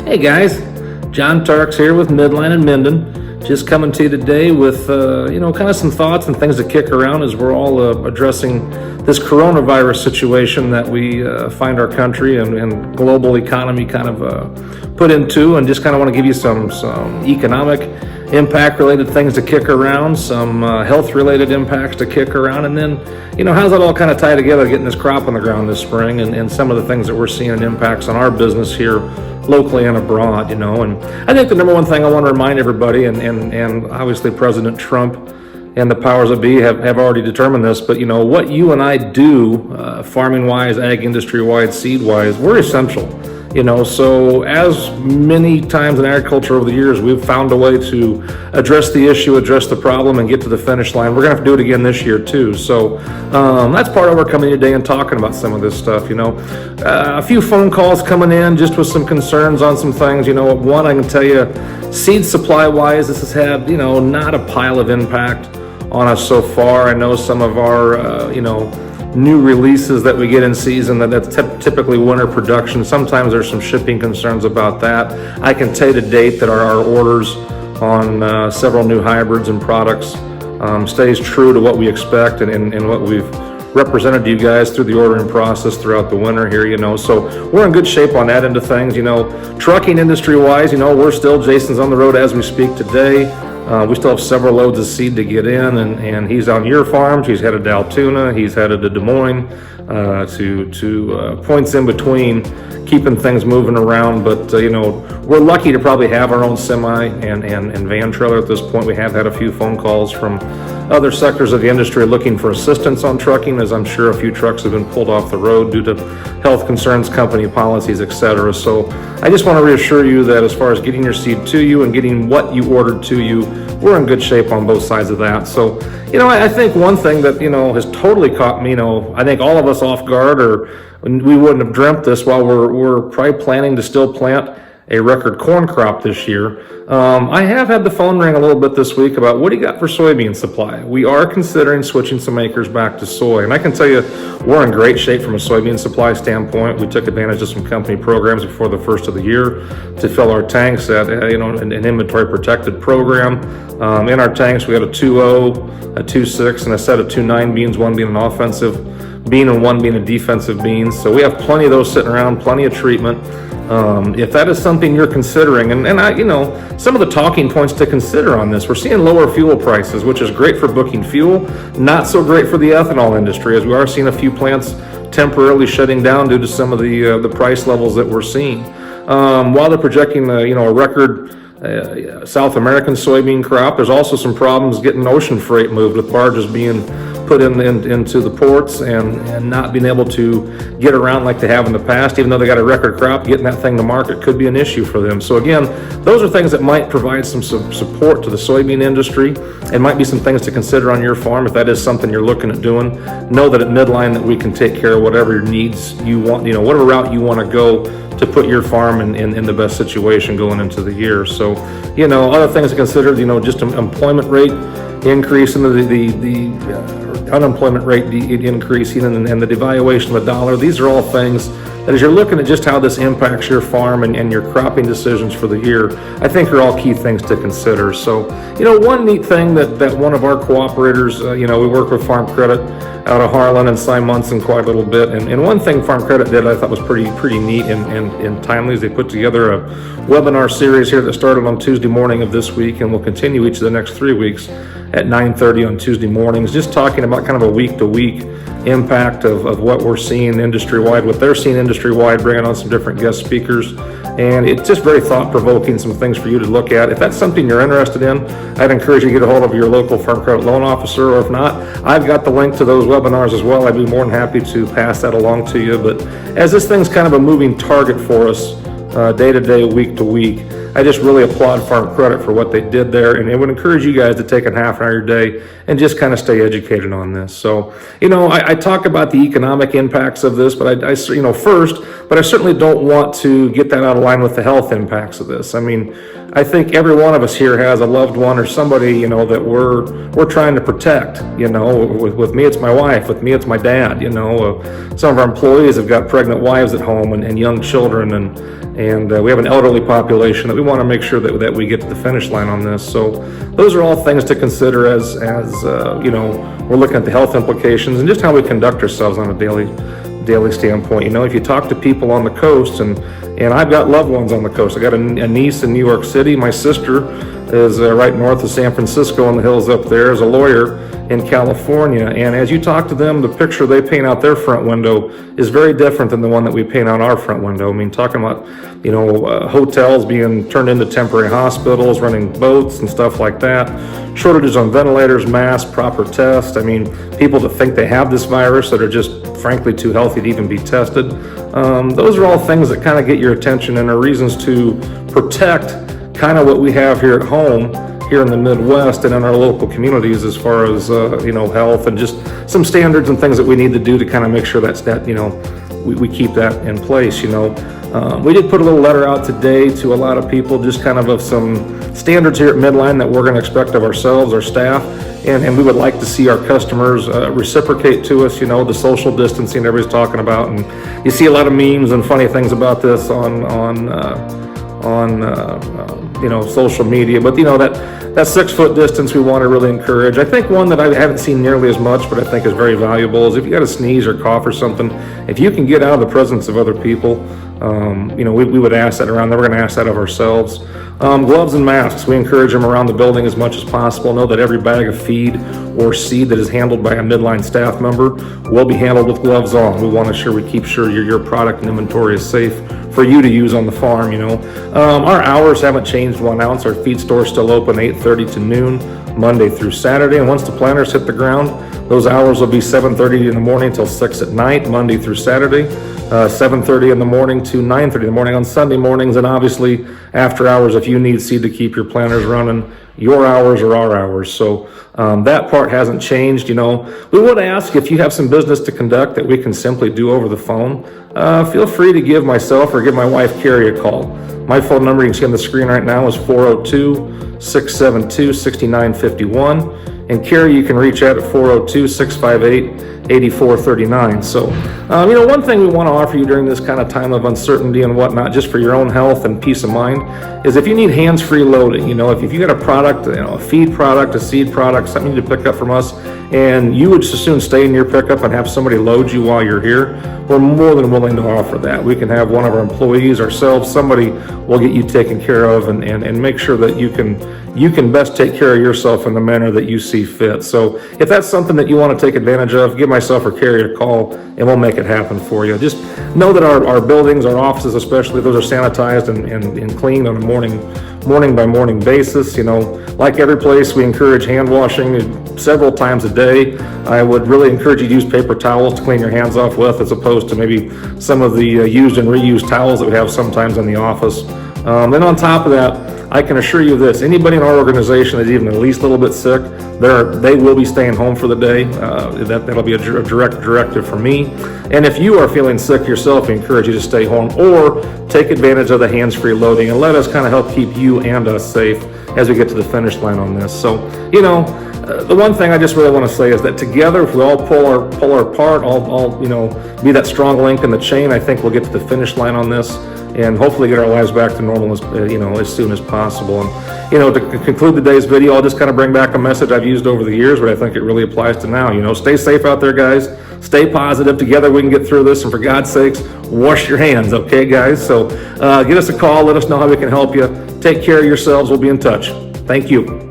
Hey guys, John Tarks here with Midline and Minden. Just coming to you today with, kind of some thoughts and things to kick around as we're all addressing this coronavirus situation that we find our country and global economy kind of put into, and just kind of want to give you some economic impact related things to kick around, some health related impacts to kick around, and then how's that all kind of tie together, getting this crop on the ground this spring, and some of the things that we're seeing and impacts on our business here locally and abroad. And I think the number one thing I want to remind everybody, and obviously President Trump and the powers that be have already determined this, but what you and I do, farming wise, ag industry wide, seed wise, we're essential. So as many times in agriculture over the years, we've found a way to address the issue, address the problem, and get to the finish line. We're gonna have to do it again this year too. So that's part of our coming today and talking about some of this stuff. A few phone calls coming in just with some concerns on some things. One, I can tell you, seed supply wise, this has had not a pile of impact on us so far. I know some of our new releases that we get in season, that's typically winter production. Sometimes there's some shipping concerns about that. I can tell you to date that our orders on several new hybrids and products stays true to what we expect and what we've represented to you guys through the ordering process throughout the winter here. So we're in good shape on that end of things. Trucking industry wise, we're still, Jason's on the road as we speak today. We still have several loads of seed to get in, and he's on your farms. He's headed to Altoona. He's headed to Des Moines, to points in between, keeping things moving around. But we're lucky to probably have our own semi and van trailer at this point. We have had a few phone calls from other sectors of the industry looking for assistance on trucking, as I'm sure a few trucks have been pulled off the road due to health concerns, company policies, etc. So I just want to reassure you that as far as getting your seed to you and getting what you ordered to you, we're in good shape on both sides of that. So, I think one thing that, has totally caught me, I think all of us off guard, or we wouldn't have dreamt this while we're probably planning to still plant a record corn crop this year. I have had the phone ring a little bit this week about what do you got for soybean supply. We are considering switching some acres back to soy, and I can tell you we're in great shape from a soybean supply standpoint. We took advantage of some company programs before the first of the year to fill our tanks at an inventory protected program. In our tanks we got a 2.0, a 2.6, and a set of 2.9 beans, one being an offensive bean and one being a defensive bean. So we have plenty of those sitting around, plenty of treatment. If that is something you're considering, and some of the talking points to consider on this, we're seeing lower fuel prices, which is great for booking fuel, not so great for the ethanol industry, as we are seeing a few plants temporarily shutting down due to some of the price levels that we're seeing. While they're projecting a record South American soybean crop, there's also some problems getting ocean freight moved, with barges being put into the ports and not being able to get around like they have in the past. Even though they got a record crop, getting that thing to market could be an issue for them. So again, those are things that might provide some support to the soybean industry, and might be some things to consider on your farm if that is something you're looking at doing. Know that at Midline that we can take care of whatever your needs you want, whatever route you want to go to put your farm in the best situation going into the year. So, other things to consider, just employment rate increase, and the unemployment rate increasing, and the devaluation of the dollar. These are all things that, as you're looking at just how this impacts your farm and your cropping decisions for the year, I think are all key things to consider. So, one neat thing that one of our cooperators, we work with Farm Credit out of Harlan and Cy Munson quite a little bit, and one thing Farm Credit did I thought was pretty neat and timely is they put together a webinar series here that started on Tuesday morning of this week and will continue each of the next 3 weeks at 9:30 on Tuesday mornings, just talking about kind of a week-to-week impact of what we're seeing industry-wide, what they're seeing industry-wide, bringing on some different guest speakers. And it's just very thought-provoking, some things for you to look at. If that's something you're interested in, I'd encourage you to get a hold of your local Farm Credit loan officer, or if not, I've got the link to those webinars as well. I'd be more than happy to pass that along to you. But as this thing's kind of a moving target for us, day to day, week to week, I just really applaud Farm Credit for what they did there, and it would encourage you guys to take a half an hour a day and just kind of stay educated on this. So, I talk about the economic impacts of this, but I first, but I certainly don't want to get that out of line with the health impacts of this. I mean, I think every one of us here has a loved one or somebody, you know, that we're trying to protect. You know, with me, it's my wife. With me, it's my dad. You know, some of our employees have got pregnant wives at home and young children, and we have an elderly population that we want to make sure that we get to the finish line on this. So those are all things to consider as you know, we're looking at the health implications and just how we conduct ourselves on a daily standpoint. You know, if you talk to people on the coast, and I've got loved ones on the coast. I got a niece in New York City. My sister is right north of San Francisco in the hills up there as a lawyer in California. And as you talk to them, the picture they paint out their front window is very different than the one that we paint out our front window. I mean, talking about, you know, hotels being turned into temporary hospitals, running boats and stuff like that, shortages on ventilators, masks, proper tests. I mean, people that think they have this virus that are just frankly too healthy to even be tested. Those are all things that kind of get your attention and are reasons to protect kind of what we have here at home, here in the Midwest and in our local communities, as far as you know, health and just some standards and things that we need to do to kind of make sure that you know, we keep that in place. You know, we did put a little letter out today to a lot of people, just kind of some standards here at Midline that we're going to expect of ourselves, our staff, and we would like to see our customers reciprocate to us. You know, the social distancing everybody's talking about, and you see a lot of memes and funny things about this on you know, social media. But you know, that 6 foot distance we want to really encourage. I think one that I haven't seen nearly as much, but I think is very valuable, is if you got a sneeze or cough or something, if you can get out of the presence of other people, you know, we would ask that around. We're going to ask that of ourselves. Gloves and masks, we encourage them around the building as much as possible. Know that every bag of feed or seed that is handled by a Midline staff member will be handled with gloves on. We want to keep sure your product and inventory is safe for you to use on the farm. You know, our hours haven't changed 1 ounce. Our feed store is still open 8:30 to noon, Monday through Saturday. And once the planters hit the ground, those hours will be 7:30 in the morning till 6 at night, Monday through Saturday. 7:30 in the morning to 9:30 in the morning on Sunday mornings, and obviously after hours if you need seed to keep your planters running. Your hours are our hours, so that part hasn't changed. You know, we would ask if you have some business to conduct that we can simply do over the phone. Feel free to give myself or give my wife Carrie a call. My phone number you can see on the screen right now is 402-672-6951. And Carrie, you can reach out at 402-658-8439. So, you know, one thing we want to offer you during this kind of time of uncertainty and whatnot, just for your own health and peace of mind, is if you need hands-free loading, you know, if you got a product, you know, a feed product, a seed product, something you need to pick up from us, and you would just soon stay in your pickup and have somebody load you while you're here, we're more than willing to offer that. We can have one of our employees, ourselves, somebody will get you taken care of and make sure that you can best take care of yourself in the manner that you see fit. So if that's something that you want to take advantage of, give myself or Carrie a call and we'll make it happen for you. Just know that our buildings, our offices especially, those are sanitized and cleaned on a morning by morning basis. You know, like every place, we encourage hand washing several times a day. I would really encourage you to use paper towels to clean your hands off with, as opposed to maybe some of the used and reused towels that we have sometimes in the office. Then on top of that, I can assure you this: anybody in our organization that's even the least little bit sick, they will be staying home for the day. That'll be a direct directive from me. And if you are feeling sick yourself, we encourage you to stay home or take advantage of the hands-free loading and let us kind of help keep you and us safe as we get to the finish line on this. So, you know, the one thing I just really want to say is that together, if we all pull our part, all you know, be that strong link in the chain, I think we'll get to the finish line on this and hopefully get our lives back to normal as soon as possible. And you know, to conclude today's video, I'll just kind of bring back a message I've used over the years, but I think it really applies to now. You know, stay safe out there, guys. Stay positive. Together we can get through this, and for God's sakes, wash your hands, okay, guys? So give us a call. Let us know how we can help you. Take care of yourselves. We'll be in touch. Thank you.